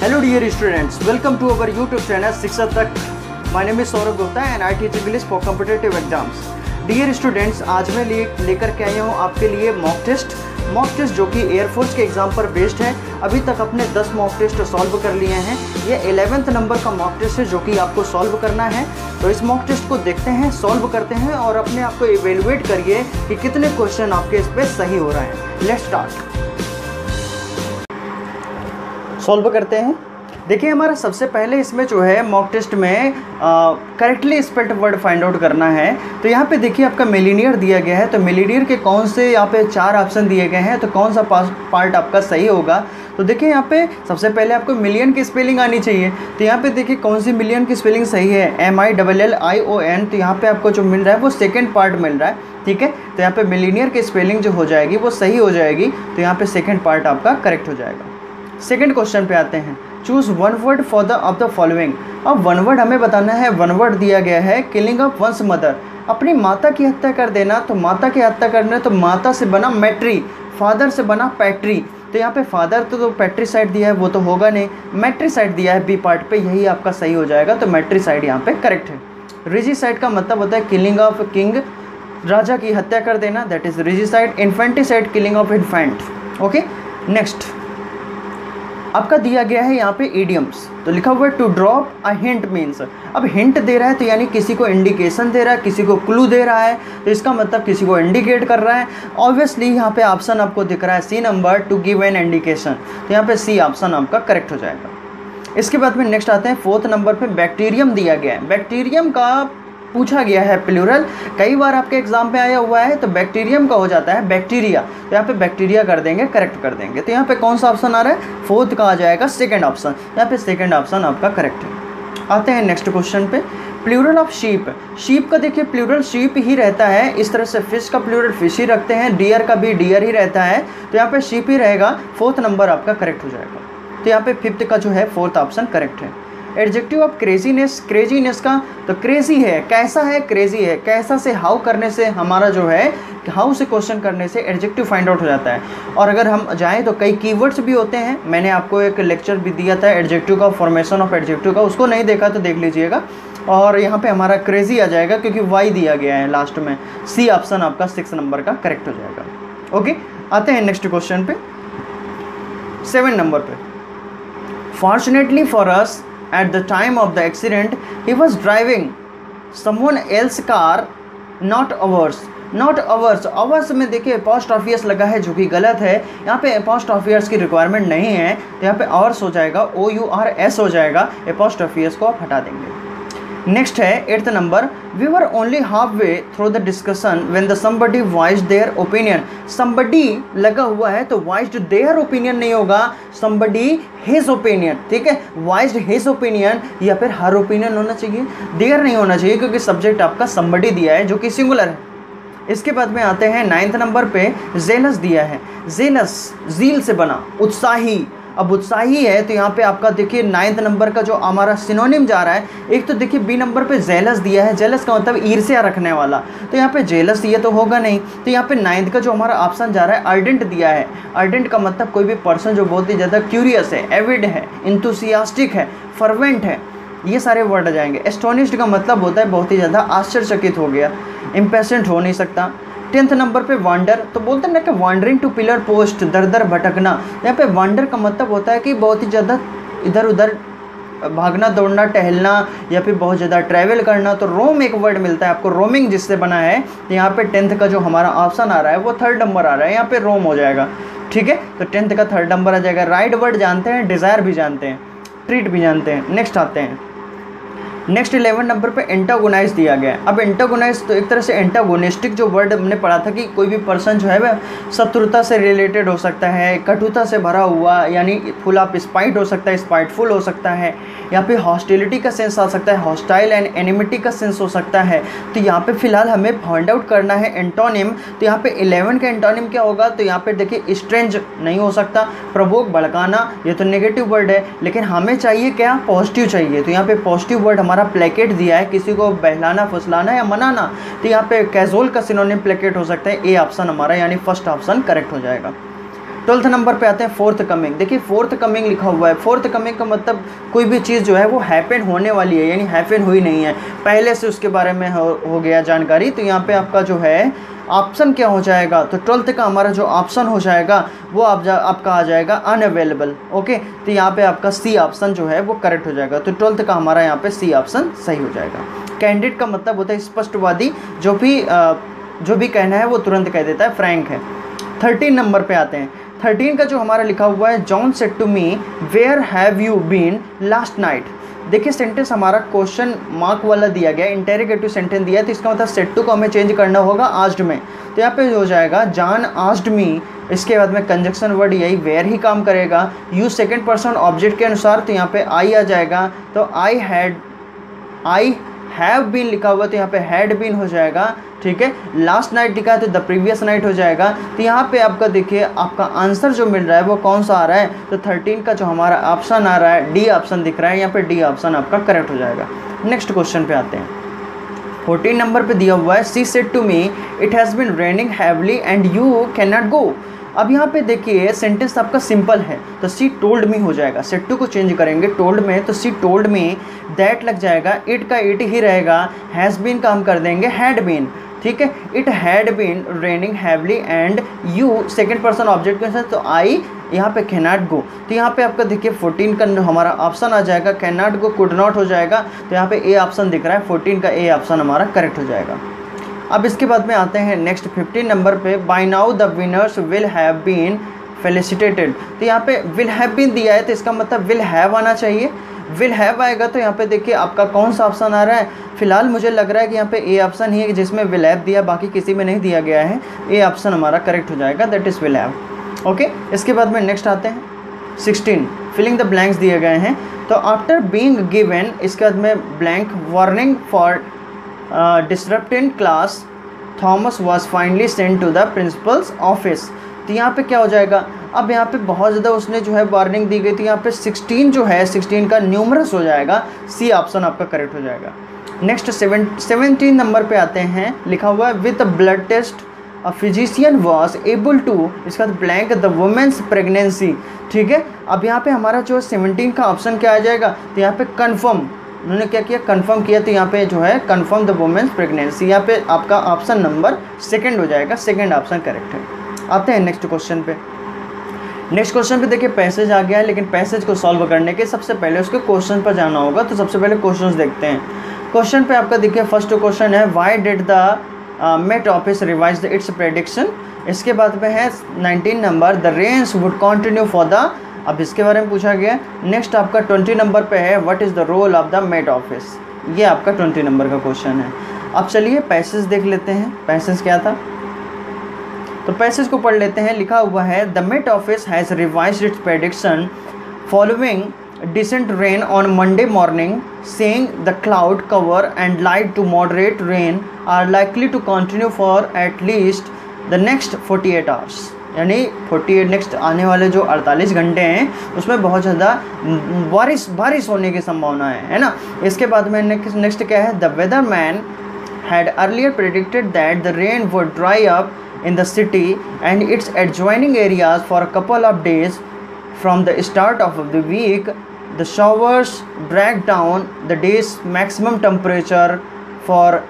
Hello dear students, welcome to our YouTube channel शिक्षा तक। My name is Saurabh Gupta and I teach English for competitive exams। Dear students, आज मैं लेकर के आया हूँ आपके लिए मॉक टेस्ट जो कि एयरफोर्स के एग्ज़ाम पर बेस्ड है। अभी तक अपने 10 मॉक टेस्ट सॉल्व कर लिए हैं। ये 11th नंबर का मॉक टेस्ट है जो कि आपको सॉल्व करना है। तो इस मॉक टेस्ट को देखते हैं, सॉल्व करते हैं और अपने आप को इवेलुएट करिए कि कितने क्वेश्चन आपके इस पर सही हो रहे हैं। लेट्स स्टार्ट, सॉल्व करते हैं। देखिए हमारा सबसे पहले इसमें जो है मॉक टेस्ट में correctly spelled word find out करना है। तो यहाँ पे देखिए आपका मिलीनियर दिया गया है, तो मिलीनियर के कौन से यहाँ पे 4 ऑप्शन दिए गए हैं, तो कौन सा पार्ट आपका सही होगा। तो देखिए यहाँ पे सबसे पहले आपको मिलियन की स्पेलिंग आनी चाहिए। तो यहाँ पे देखिए कौन सी मिलियन की स्पेलिंग सही है, MILLION। तो यहाँ पे आपको जो मिल रहा है वो सेकेंड पार्ट मिल रहा है, ठीक है। तो यहाँ पे मिलीनियर की स्पेलिंग जो हो जाएगी वो सही हो जाएगी, तो यहाँ पे सेकेंड पार्ट आपका करेक्ट हो जाएगा। सेकेंड क्वेश्चन पे आते हैं, choose one word for the of the following. अब वन वर्ड हमें बताना है। वन वर्ड दिया गया है किलिंग ऑफ वंस मदर, अपनी माता की हत्या कर देना। तो माता की हत्या करना, तो माता से बना मैट्री, फादर से बना पैट्री। तो यहाँ पे फादर तो पैट्रीसाइड दिया है, वो तो होगा नहीं। मैट्रीसाइड दिया है बी पार्ट पे, यही आपका सही हो जाएगा। तो मैट्रीसाइड यहाँ पे करेक्ट है। रिजीसाइड का मतलब होता है किलिंग ऑफ किंग, राजा की हत्या कर देना, that is regicide. Infanticide killing of infant. Okay, next आपका दिया गया है यहाँ पे इडियम्स। तो लिखा हुआ है to drop a hint means. अब हिंट दे रहा है तो यानी किसी को इंडिकेशन दे रहा है, किसी को क्लू दे रहा है, तो इसका मतलब किसी को इंडिकेट कर रहा है। ऑब्वियसली यहाँ पे ऑप्शन आपको दिख रहा है C number, to give an indication. तो यहाँ पे सी ऑप्शन आपका करेक्ट हो जाएगा। इसके बाद में नेक्स्ट आते हैं 4th नंबर पे, बैक्टीरियम दिया गया है। बैक्टीरियम का पूछा गया है प्लूरल, कई बार आपके एग्जाम पे आया हुआ है। तो बैक्टीरियम का हो जाता है बैक्टीरिया, तो यहाँ पे बैक्टीरिया कर देंगे, करेक्ट कर देंगे। तो यहाँ पे कौन सा ऑप्शन आ रहा है, 4th का आ जाएगा सेकंड ऑप्शन। यहाँ पे सेकंड ऑप्शन आपका करेक्ट है। आते हैं नेक्स्ट क्वेश्चन पे, प्लूरल ऑफ शीप। शीप का देखिए प्लूरल शीप ही रहता है, इस तरह से फिश का प्लूरल फिश ही रखते हैं, डियर का भी डियर ही रहता है। तो यहाँ पे शीप ही रहेगा, 4th नंबर आपका करेक्ट हो जाएगा। तो यहाँ पे 5th का जो है 4th ऑप्शन करेक्ट है। एडजेक्टिव ऑफ क्रेजीनेस, क्रेजीनेस का तो क्रेजी है, कैसा है, क्रेजी है। कैसा से हाउ करने से हमारा जो है, हाउ से क्वेश्चन करने से एडजेक्टिव फाइंड आउट हो जाता है। और अगर हम जाएं तो कई कीवर्ड्स भी होते हैं, मैंने आपको एक लेक्चर भी दिया था एडजेक्टिव का, फॉर्मेशन ऑफ एडजेक्टिव का, उसको नहीं देखा तो देख लीजिएगा। और यहाँ पे हमारा क्रेजी आ जाएगा क्योंकि वाई दिया गया है लास्ट में। सी ऑप्शन आपका 6 नंबर का करेक्ट हो जाएगा। ओके, आते हैं नेक्स्ट क्वेश्चन पे, 7 नंबर पे। Fortunately for us, at the time of the accident he was driving someone else's car, not ours। Not ours, ours में देखिए पोस्ट ऑफियस लगा है जो कि गलत है। यहाँ पे पोस्ट ऑफियस की रिक्वायरमेंट नहीं है, तो यहाँ पे अवर्स हो जाएगा, OURS हो जाएगा। पोस्ट ऑफियस को आप हटा देंगे। नेक्स्ट है 8th number, we were only half way through the discussion when the somebody voiced their opinion. Somebody लगा हुआ है तो वॉइस्ड देयर ओपिनियन नहीं होगा, समबडी हिज ओपिनियन, ठीक है। वॉइस्ड हिज ओपिनियन या फिर हर ओपिनियन होना चाहिए, देयर नहीं होना चाहिए, क्योंकि सब्जेक्ट आपका समबडी दिया है जो कि सिंगुलर है। इसके बाद में आते हैं 9th नंबर पे, जेलस दिया है। जेलस जील से बना, उत्साही। अब उत्साही है तो यहाँ पे आपका देखिए 9th नंबर का जो हमारा सिनोनिम जा रहा है, एक तो देखिए बी नंबर पे जेलस दिया है, जेलस का मतलब ईर्ष्या रखने वाला, तो यहाँ पे जेलस ये तो होगा नहीं। तो यहाँ पे 9th का जो हमारा ऑप्शन जा रहा है अर्डेंट दिया है। अर्डेंट का मतलब कोई भी पर्सन जो बहुत ही ज़्यादा क्यूरियस है, एविड है, इंथुसियास्टिक है, फर्वेंट है, ये सारे वर्ड आ जाएंगे। एस्टोनिश्ड का मतलब होता है बहुत ही ज़्यादा आश्चर्यचकित हो गया, इम्पेशेंट हो नहीं सकता। 10th नंबर पे वांडर, तो बोलते हैं ना कि वांडरिंग टू पिलर पोस्ट, दर दर भटकना। यहाँ पे वांडर का मतलब होता है कि बहुत ही ज़्यादा इधर उधर भागना, दौड़ना, टहलना, या फिर बहुत ज़्यादा ट्रैवल करना। तो रोम एक वर्ड मिलता है आपको, रोमिंग जिससे बना है। तो यहाँ पे 10th का जो हमारा ऑप्शन आ रहा है वो 3rd नंबर आ रहा है, यहाँ पे रोम हो जाएगा, ठीक है। तो 10th का 3rd नंबर आ जाएगा। राइट वर्ड जानते हैं, डिज़ायर भी जानते हैं, ट्रीट भी जानते हैं। नेक्स्ट आते हैं, नेक्स्ट 11 नंबर पे एंटागोनाइज दिया गया है। अब एंटागोनाइज तो एक तरह से एंटागोनिस्टिक जो वर्ड हमने पढ़ा था कि कोई भी पर्सन जो है वह शत्रुता से रिलेटेड हो सकता है, कटुता से भरा हुआ, यानी फुल ऑफ स्पाइट हो सकता है, स्पाइटफुल हो सकता है, या फिर हॉस्टिलिटी का सेंस आ सकता है, हॉस्टाइल एंड एनिमिटी का सेंस हो सकता है। तो यहाँ पे फिलहाल हमें फाइंड आउट करना है एंटोनिम। तो यहाँ पे 11 का एंटोनिम क्या होगा, तो यहाँ पे देखिए स्ट्रेंज नहीं हो सकता, प्रवोक भड़काना, ये तो नेगेटिव वर्ड है, लेकिन हमें चाहिए क्या, पॉजिटिव चाहिए। तो यहाँ पे पॉजिटिव वर्ड हमारा प्लेकेट दिया है, किसी को बहलाना, फुसलाना या मनाना। तो यहाँ पे कैजुअल का सिनोनिम प्लेकेट हो सकता है। ए ऑप्शन हमारा यानी फर्स्ट ऑप्शन करेक्ट हो जाएगा। 12th नंबर पे आते हैं फोर्थ कमिंग। देखिए फोर्थ कमिंग लिखा हुआ है, फोर्थ कमिंग का मतलब कोई भी चीज़ जो है वो हैपन होने वाली है, यानी हैपन हुई नहीं है, पहले से उसके बारे में हो गया जानकारी। तो यहाँ पे आपका जो है ऑप्शन क्या हो जाएगा, तो 12th का हमारा जो ऑप्शन हो जाएगा वो आपका आ जाएगा अनअवेलेबल। ओके, तो यहाँ पे आपका सी ऑप्शन जो है वो करेक्ट हो जाएगा। तो 12th का हमारा यहाँ पे सी ऑप्शन सही हो जाएगा। कैंडिड का मतलब होता है स्पष्टवादी, जो भी कहना है वो तुरंत कह देता है, फ्रैंक है। 13 नंबर पे आते हैं। 13 का जो हमारा लिखा हुआ है, John said to me where have you been last night. देखिए सेंटेंस हमारा क्वेश्चन मार्क वाला दिया गया, इंटेरोगेटिव सेंटेंस दिया है, तो इसका मतलब सेड टू को हमें चेंज करना होगा आस्क्ड में। तो यहाँ पे हो जाएगा जॉन आस्क्ड मी, इसके बाद में कंजक्शन वर्ड यही वेयर ही काम करेगा। यूज सेकंड पर्सन ऑब्जेक्ट के अनुसार, तो यहाँ पे आई आ जाएगा। तो आई हैव बीन लिखा हुआ तो यहाँ पे हैड बीन हो जाएगा। ठीक है, लास्ट नाइट लिखा है तो द प्रीवियस नाइट हो जाएगा। तो यहाँ पे आपका देखिए आपका आंसर जो मिल रहा है वो कौन सा आ रहा है, तो 13 का जो हमारा ऑप्शन आ रहा है डी ऑप्शन दिख रहा है, यहाँ पे डी ऑप्शन आपका करेक्ट हो जाएगा। नेक्स्ट क्वेश्चन पे आते हैं। 14 नंबर पे दिया हुआ है, she said to me it has been raining heavily and you can not go. अब यहाँ पे देखिए सेंटेंस आपका सिंपल है, तो सी टोल्ड मी हो जाएगा। सेड टू को चेंज करेंगे टोल्ड में, तो सी टोल्ड मी, दैट लग जाएगा, इट का इट ही रहेगा, हैज़ बीन का हम कर देंगे हैड बीन। ठीक है, it had been raining heavily and you second person object के साथ, तो आई यहाँ पे कैन नॉट गो। तो यहाँ पे आपका देखिए 14 का हमारा ऑप्शन आ जाएगा, can not go could not हो जाएगा। तो यहाँ पे ए ऑप्शन दिख रहा है, 14 का ए ऑप्शन हमारा करेक्ट हो जाएगा। अब इसके बाद में आते हैं नेक्स्ट 15 नंबर पे, by now the winners will have been felicitated. तो यहाँ पे विल हैव बीन दिया है, तो इसका मतलब विल हैव आना चाहिए। विल हैव आएगा तो यहाँ पे देखिए आपका कौन सा ऑप्शन आ रहा है, फिलहाल मुझे लग रहा है कि यहाँ पे ए ऑप्शन ही है जिसमें विल हैव दिया, बाकी किसी में नहीं दिया गया है। ए ऑप्शन हमारा करेक्ट हो जाएगा, that is will have. Okay, इसके बाद में नेक्स्ट आते हैं 16 फिलिंग द ब्लैंक्स दिए गए हैं। तो आफ्टर बीइंग गिवन, इसके बाद में blank warning for disrupting class, Thomas was finally sent to the principal's office. तो यहाँ पे क्या हो जाएगा, अब यहाँ पे बहुत ज़्यादा उसने जो है वार्निंग दी गई थी, यहाँ पे 16 जो है 16 का न्यूमरस हो जाएगा, सी ऑप्शन आपका करेक्ट हो जाएगा। नेक्स्ट 17 नंबर पे आते हैं, लिखा हुआ है with blood test a physician was able to, इसका ब्लैंक द वुमेन्स प्रेगनेंसी। ठीक है, अब यहाँ पे हमारा जो 17 का ऑप्शन क्या आ जाएगा, तो यहाँ पे कन्फर्म, उन्होंने क्या किया, कंफर्म किया, तो यहाँ पे जो है कंफर्म द वुमेन्स प्रेगनेंसी, यहाँ पे आपका ऑप्शन नंबर सेकंड हो जाएगा, सेकंड ऑप्शन करेक्ट है। आते हैं नेक्स्ट क्वेश्चन पे। नेक्स्ट क्वेश्चन पे देखिए पैसेज आ गया है, लेकिन पैसेज को सॉल्व करने के सबसे पहले उसके क्वेश्चन पर जाना होगा। तो सबसे पहले क्वेश्चंस देखते हैं। क्वेश्चन पे आपका देखिए फर्स्ट क्वेश्चन है, why did the met office revise its prediction. इसके बाद में है 19 number, the rains would continue for the, अब इसके बारे में पूछा गया। नेक्स्ट आपका 20 नंबर पे है, what is the role of the met office. ये आपका 20 नंबर का क्वेश्चन है। अब चलिए पैसेज देख लेते हैं, पैसेज क्या था, तो पैसेज को पढ़ लेते हैं। लिखा हुआ है, the met office has revised its prediction following decent rain on Monday morning, saying the cloud cover and light to moderate rain are likely to continue for at least the next 48 hours। यानी 48 next आने वाले जो 48 घंटे हैं उसमें बहुत ज़्यादा बारिश होने की संभावना है ना। इसके बाद में नेक्स्ट क्या है, the weather man had earlier predicted that the rain would dry up in the city and its adjoining areas for a couple of days. From the start of the week, the showers dragged down the day's maximum temperature for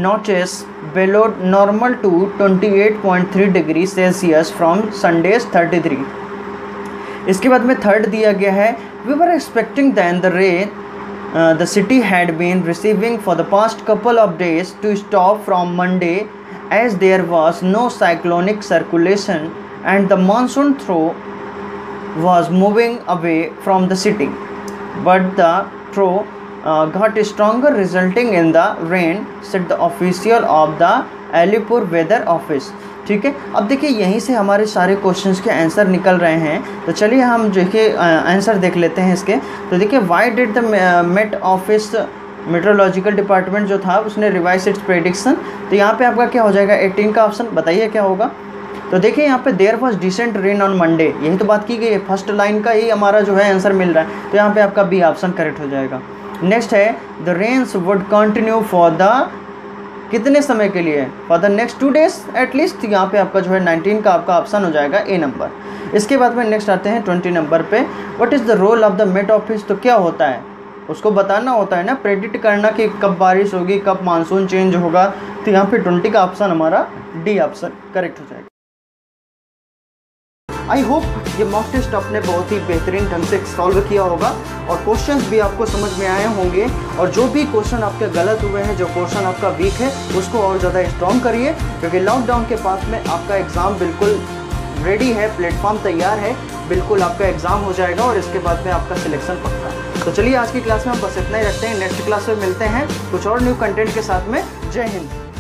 notches below normal to 28.3 degrees Celsius from Sunday's 33. इसके बाद में third दिया गया है, we were expecting then the rain the city had been receiving for the past couple of days to stop from Monday, as there was no cyclonic circulation and the monsoon through was moving away from the city, but the throw got stronger resulting in the rain, said the official of the Alipur weather office। ठीक है, अब देखिए यहीं से हमारे सारे questions के answer निकल रहे हैं। तो चलिए हम देखिए आंसर देख लेते हैं इसके। तो देखिए why did the met office, meteorological department जो था उसने रिवाइज इट्स प्रेडिक्शन। तो यहाँ पे आपका क्या हो जाएगा, 18 का ऑप्शन, बताइए क्या होगा। तो देखिए यहाँ पे there was decent rain on Monday, यही तो बात की गई है, फर्स्ट लाइन का ही हमारा जो है आंसर मिल रहा है। तो यहाँ पे आपका बी ऑप्शन करेक्ट हो जाएगा। नेक्स्ट है, the rains would continue for the, कितने समय के लिए, for the next 2 days at least. यहाँ पे आपका जो है 19 का आपका ऑप्शन हो जाएगा ए नंबर। इसके बाद में नेक्स्ट आते हैं 20 नंबर पे, what is the role of the met office. तो क्या होता है, उसको बताना होता है ना, प्रेडिक्ट करना कि कब बारिश होगी, कब मानसून चेंज होगा। तो यहाँ पे 20 का ऑप्शन हमारा डी ऑप्शन करेक्ट हो जाएगा। आई होप ये मॉक टेस्ट आपने बहुत ही बेहतरीन ढंग से सॉल्व किया होगा और क्वेश्चंस भी आपको समझ में आए होंगे। और जो भी क्वेश्चन आपके गलत हुए हैं, जो क्वेश्चन आपका वीक है, उसको और ज़्यादा स्ट्रॉन्ग करिए, क्योंकि लॉकडाउन के पास में आपका एग्ज़ाम बिल्कुल रेडी है, प्लेटफॉर्म तैयार है, बिल्कुल आपका एग्ज़ाम हो जाएगा और इसके बाद में आपका सिलेक्शन पक्का। तो चलिए आज की क्लास में हम बस इतना ही रखते हैं, नेक्स्ट क्लास में मिलते हैं कुछ और न्यू कंटेंट के साथ में। जय हिंद।